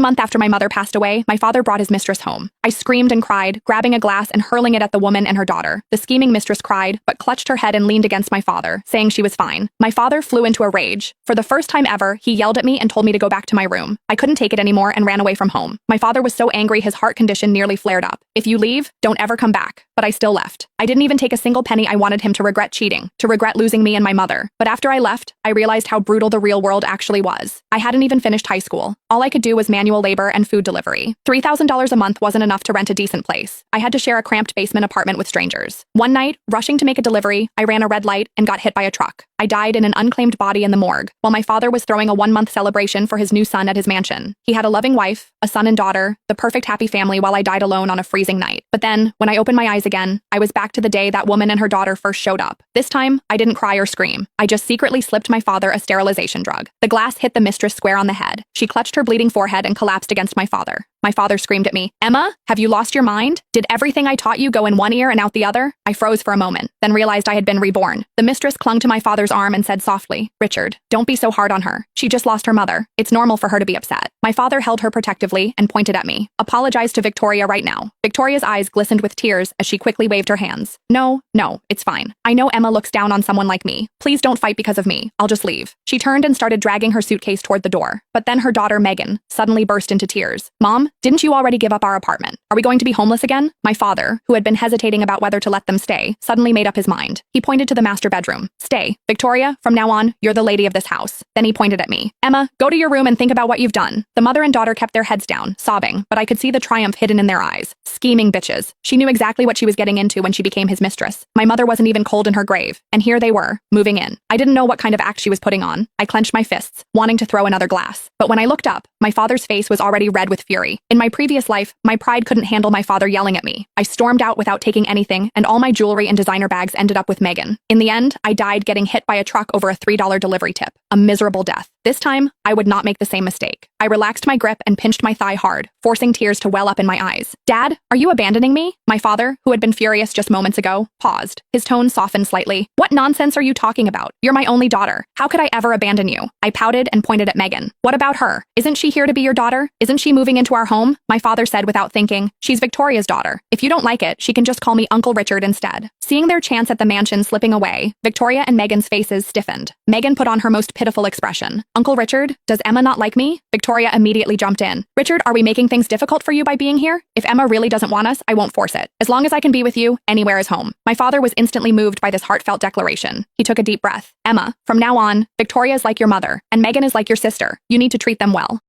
Month after my mother passed away, my father brought his mistress home. I screamed and cried, grabbing a glass and hurling it at the woman and her daughter. The scheming mistress cried, but clutched her head and leaned against my father, saying she was fine. My father flew into a rage. For the first time ever, he yelled at me and told me to go back to my room. I couldn't take it anymore and ran away from home. My father was so angry his heart condition nearly flared up. If you leave, don't ever come back. But I still left. I didn't even take a single penny. I wanted him to regret cheating, to regret losing me and my mother. But after I left, I realized how brutal the real world actually was. I hadn't even finished high school. All I could do was manual labor and food delivery. $3,000 a month wasn't enough to rent a decent place. I had to share a cramped basement apartment with strangers. One night, rushing to make a delivery, I ran a red light and got hit by a truck. I died in an unclaimed body in the morgue, while my father was throwing a 1-month celebration for his new son at his mansion. He had a loving wife, a son and daughter, the perfect happy family, while I died alone on a freezing night. But then, when I opened my eyes again, I was back to the day that woman and her daughter first showed up. This time, I didn't cry or scream. I just secretly slipped my father a sterilization drug. The glass hit the mistress square on the head. She clutched her bleeding forehead and collapsed against my father. My father screamed at me, "Emma, have you lost your mind? Did everything I taught you go in one ear and out the other?" I froze for a moment, then realized I had been reborn. The mistress clung to my father's arm and said softly, "Richard, don't be so hard on her. She just lost her mother. It's normal for her to be upset." My father held her protectively and pointed at me. "Apologize to Victoria right now." Victoria's eyes glistened with tears as she quickly waved her hands. No, it's fine. I know Emma looks down on someone like me. Please don't fight because of me. I'll just leave." She turned and started dragging her suitcase toward the door. But then her daughter, Megan, suddenly burst into tears. "Mom, didn't you already give up our apartment? Are we going to be homeless again?" My father, who had been hesitating about whether to let them stay, suddenly made up his mind. He pointed to the master bedroom. "Stay. Victoria, from now on, you're the lady of this house." Then he pointed at me. "Emma, go to your room and think about what you've done." The mother and daughter kept their heads down, sobbing, but I could see the triumph hidden in their eyes. Scheming bitches. She knew exactly what she was getting into when she became his mistress. My mother wasn't even cold in her grave, and here they were, moving in. I didn't know what kind of act she was putting on. I clenched my fists, wanting to throw another glass. But when I looked up, my father's face was already red with fury. In my previous life, my pride couldn't handle my father yelling at me. I stormed out without taking anything, and all my jewelry and designer bags ended up with Megan. In the end, I died getting hit by a truck over a $3 delivery tip. A miserable death. This time, I would not make the same mistake. I relaxed my grip and pinched my thigh hard, forcing tears to well up in my eyes. "Dad, are you abandoning me?" My father, who had been furious just moments ago, paused. His tone softened slightly. "What nonsense are you talking about? You're my only daughter. How could I ever abandon you?" I pouted and pointed at Megan. "What about her? Isn't she here to be your daughter? Isn't she moving into our home?" My father said without thinking, "She's Victoria's daughter. If you don't like it, she can just call me Uncle Richard instead." Seeing their chance at the mansion slipping away, Victoria and Megan's faces stiffened. Megan put on her most pitiful expression. "Uncle Richard, does Emma not like me?" Victoria immediately jumped in. "Richard, are we making things difficult for you by being here? If Emma really doesn't want us, I won't force it. As long as I can be with you, anywhere is home." My father was instantly moved by this heartfelt declaration. He took a deep breath. "Emma, from now on, Victoria is like your mother, and Megan is like your sister. You need to treat them well."